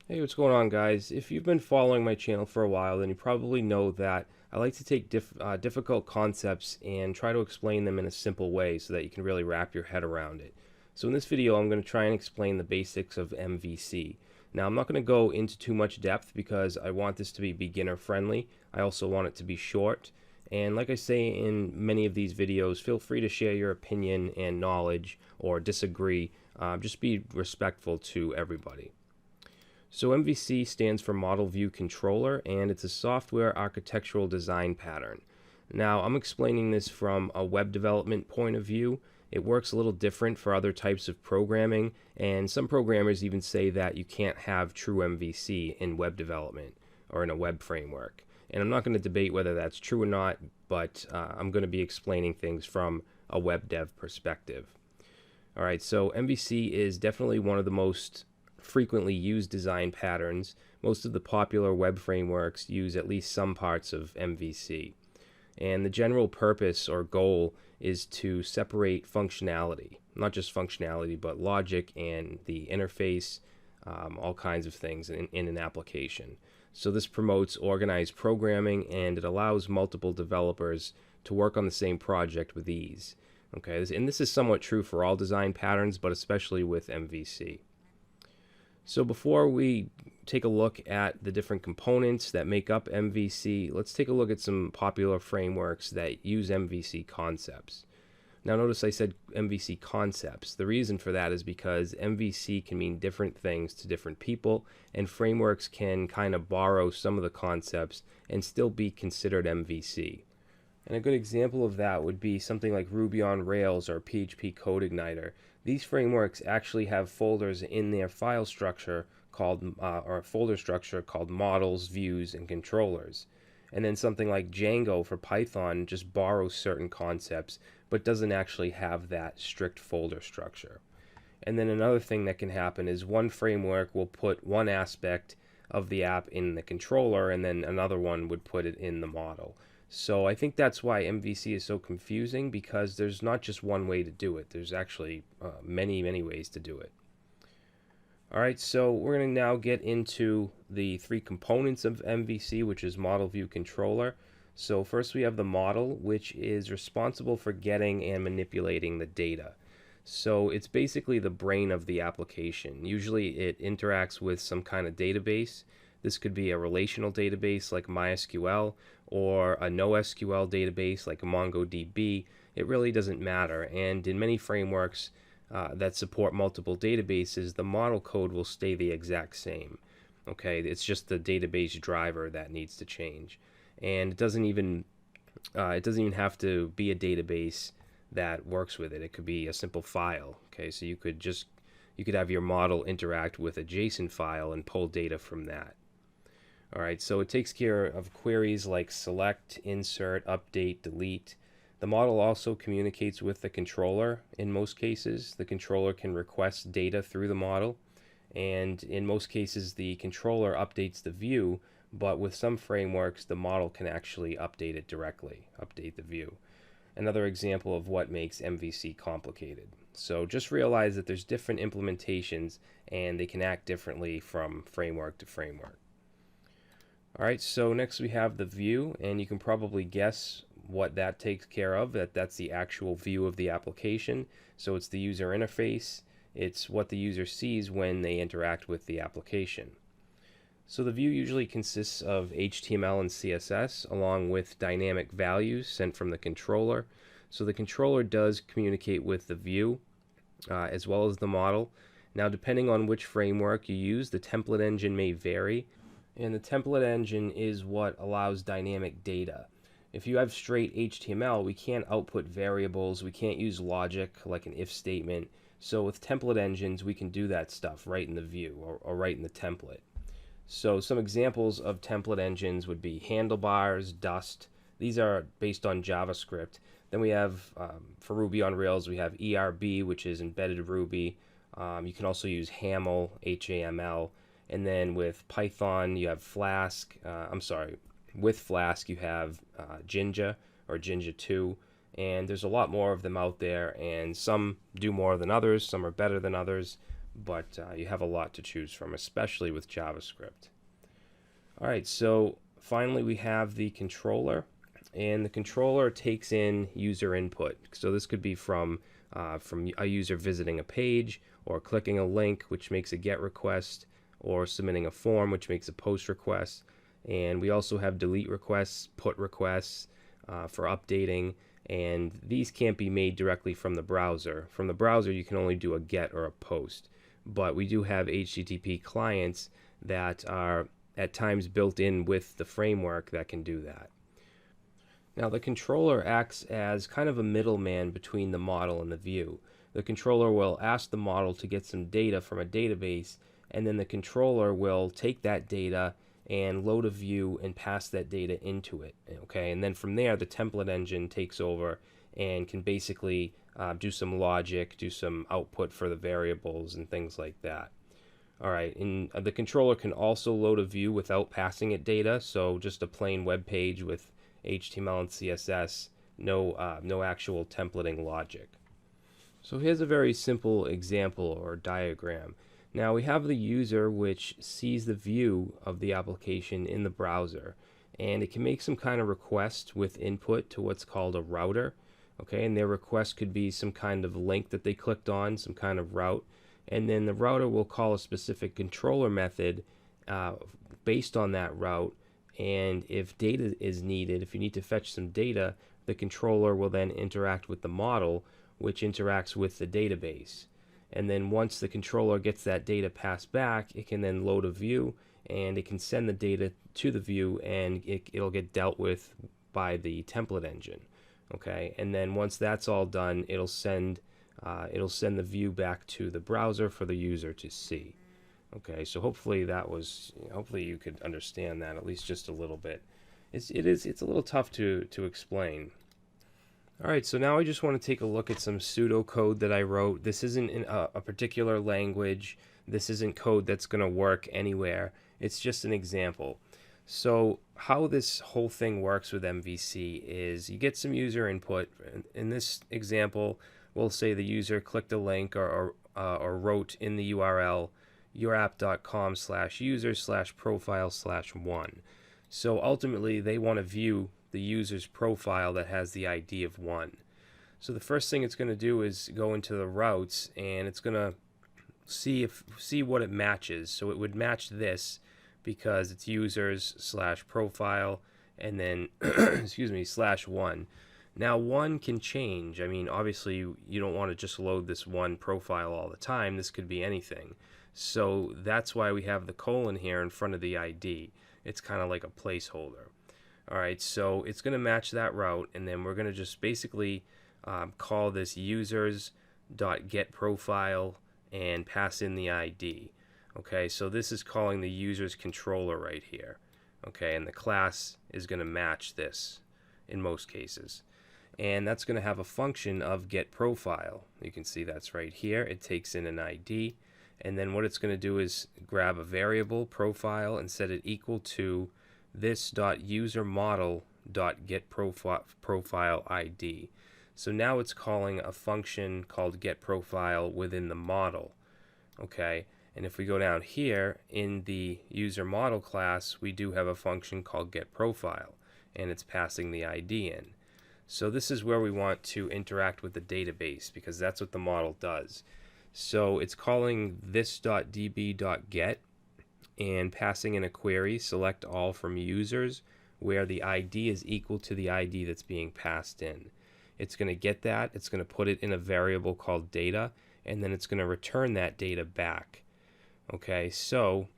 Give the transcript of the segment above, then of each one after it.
Hey, what's going on, guys? If you've been following my channel for a while, then you probably know that I like to take difficult concepts and try to explain them in a simple way so that you can really wrap your head around it. So in this video, I'm going to try and explain the basics of MVC. Now, I'm not going to go into too much depth because I want this to be beginner friendly. I also want it to be short. And like I say in many of these videos, feel free to share your opinion and knowledge or disagree. Just be respectful to everybody. So MVC stands for Model View Controller, and it's a software architectural design pattern. Now, I'm explaining this from a web development point of view. It works a little different for other types of programming, and some programmers even say that you can't have true MVC in web development or in a web framework. And I'm not going to debate whether that's true or not, but I'm going to be explaining things from a web dev perspective. All right, so MVC is definitely one of the most frequently used design patterns. Most of the popular web frameworks use at least some parts of MVC. And the general purpose or goal is to separate functionality, not just functionality, but logic and the interface, all kinds of things in an application. So this promotes organized programming, and it allows multiple developers to work on the same project with ease. Okay, and this is somewhat true for all design patterns, but especially with MVC. So before we take a look at the different components that make up MVC, let's take a look at some popular frameworks that use MVC concepts. Now notice I said MVC concepts. The reason for that is because MVC can mean different things to different people, and frameworks can kind of borrow some of the concepts and still be considered MVC. And a good example of that would be something like Ruby on Rails or PHP Code Igniter. These frameworks actually have folders in their file structure called, or folder structure called models, views, and controllers. And then something like Django for Python just borrows certain concepts, but doesn't actually have that strict folder structure. And then another thing that can happen is one framework will put one aspect of the app in the controller, and then another one would put it in the model. So I think that's why MVC is so confusing, because there's not just one way to do it. There's actually many ways to do it. Alright, so we're going to now get into the three components of MVC, which is Model View Controller. So first we have the model, which is responsible for getting and manipulating the data. So it's basically the brain of the application. Usually it interacts with some kind of database. This could be a relational database like MySQL or a NoSQL database like MongoDB. It really doesn't matter. And in many frameworks that support multiple databases, the model code will stay the exact same. Okay, it's just the database driver that needs to change. And it doesn't even have to be a database that works with it. It could be a simple file. Okay, so you could have your model interact with a JSON file and pull data from that. Alright, so it takes care of queries like select, insert, update, delete. The model also communicates with the controller in most cases. The controller can request data through the model, and in most cases the controller updates the view, but with some frameworks the model can actually update it directly, update the view. Another example of what makes MVC complicated. So just realize that there's different implementations and they can act differently from framework to framework. Alright, so next we have the view, and you can probably guess what that takes care of. That's the actual view of the application. So it's the user interface. It's what the user sees when they interact with the application. So the view usually consists of HTML and CSS along with dynamic values sent from the controller. So the controller does communicate with the view as well as the model. Now, depending on which framework you use, the template engine may vary. And the template engine is what allows dynamic data. If you have straight HTML, we can't output variables, we can't use logic like an if statement. So with template engines, we can do that stuff right in the view or right in the template. So some examples of template engines would be Handlebars, Dust. These are based on JavaScript. Then we have, for Ruby on Rails, we have ERB, which is embedded Ruby. You can also use HAML, HAML. And then with Python, you have Flask. With Flask, you have Jinja or Jinja 2. And there's a lot more of them out there, and some do more than others, some are better than others. but you have a lot to choose from, especially with JavaScript. All right, so finally we have the controller, and the controller takes in user input. So this could be from a user visiting a page, or clicking a link, which makes a GET request, or submitting a form, which makes a POST request. And we also have delete requests, put requests for updating, and these can't be made directly from the browser. From the browser, you can only do a GET or a POST, but we do have HTTP clients that are at times built in with the framework that can do that. Now the controller acts as kind of a middleman between the model and the view. The controller will ask the model to get some data from a database, and then the controller will take that data and load a view and pass that data into it. Okay, and then from there the template engine takes over and can basically do some logic, do some output for the variables and things like that. All right, and the controller can also load a view without passing it data, so just a plain web page with HTML and CSS, no actual templating logic. So here's a very simple example or diagram. Now we have the user which sees the view of the application in the browser, and it can make some kind of request with input to what's called a router. Okay, and their request could be some kind of link that they clicked on, some kind of route, and then the router will call a specific controller method based on that route. And if data is needed, if you need to fetch some data, the controller will then interact with the model, which interacts with the database. And then once the controller gets that data passed back, it can then load a view, and it can send the data to the view, and it'll get dealt with by the template engine. Okay, and then once that's all done, it'll send the view back to the browser for the user to see. Okay, so hopefully you could understand that at least just a little bit. It's a little tough to explain. All right, so now I just want to take a look at some pseudocode that I wrote. This isn't in a particular language. This isn't code that's going to work anywhere. It's just an example. So how this whole thing works with MVC is you get some user input. In this example, we'll say the user clicked a link or wrote in the URL yourapp.com/user/profile/1. So ultimately, they want to view the user's profile that has the ID of 1. So the first thing it's going to do is go into the routes, and it's going to see what it matches. So it would match this because it's users/profile and then excuse me /1. Now 1 can change. I mean, obviously you don't want to just load this one profile all the time. This could be anything. So that's why we have the colon here in front of the ID. It's kind of like a placeholder. All right, so it's going to match that route, and then we're going to just basically call this users.getProfile and pass in the ID. Okay, so this is calling the user's controller right here. Okay, and the class is going to match this in most cases. And that's going to have a function of getProfile. You can see that's right here. It takes in an ID, and then what it's going to do is grab a variable profile and set it equal to this.userModel.getProfile ID. So now it's calling a function called getProfile within the model. Okay, and if we go down here in the userModel class, we do have a function called getProfile, and it's passing the ID in. So this is where we want to interact with the database, because that's what the model does. So it's calling this.db.get and passing in a query, select all from users, where the ID is equal to the ID that's being passed in. It's going to get that, it's going to put it in a variable called data, and then it's going to return that data back. Okay, so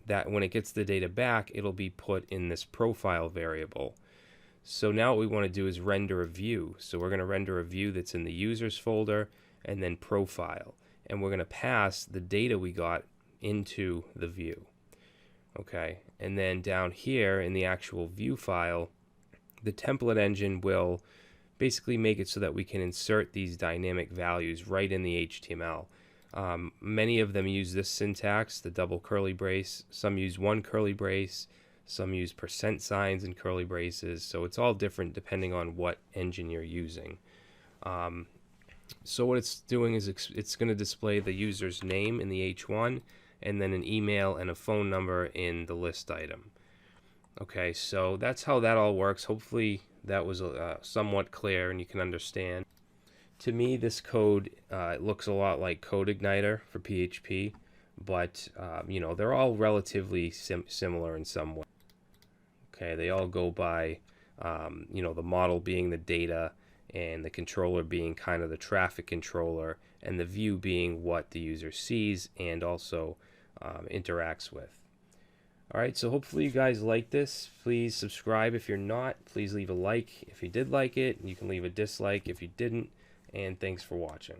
that when it gets the data back, it'll be put in this profile variable. So now what we want to do is render a view. So we're going to render a view that's in the users folder and then profile. And we're going to pass the data we got into the view. Okay, and then down here in the actual view file, the template engine will basically make it so that we can insert these dynamic values right in the HTML. Many of them use this syntax, the double curly brace. Some use one curly brace. Some use percent signs and curly braces. So it's all different depending on what engine you're using. So what it's doing is it's going to display the user's name in the H1 and then an email and a phone number in the list item. Okay, so that's how that all works. Hopefully that was somewhat clear and you can understand. To me, this code looks a lot like CodeIgniter for PHP, but they're all relatively similar in some way. Okay, they all go by the model being the data and the controller being kind of the traffic controller and the view being what the user sees and also interacts with. Alright, so hopefully you guys like this. Please subscribe if you're not. Please leave a like if you did like it. You can leave a dislike if you didn't. And thanks for watching.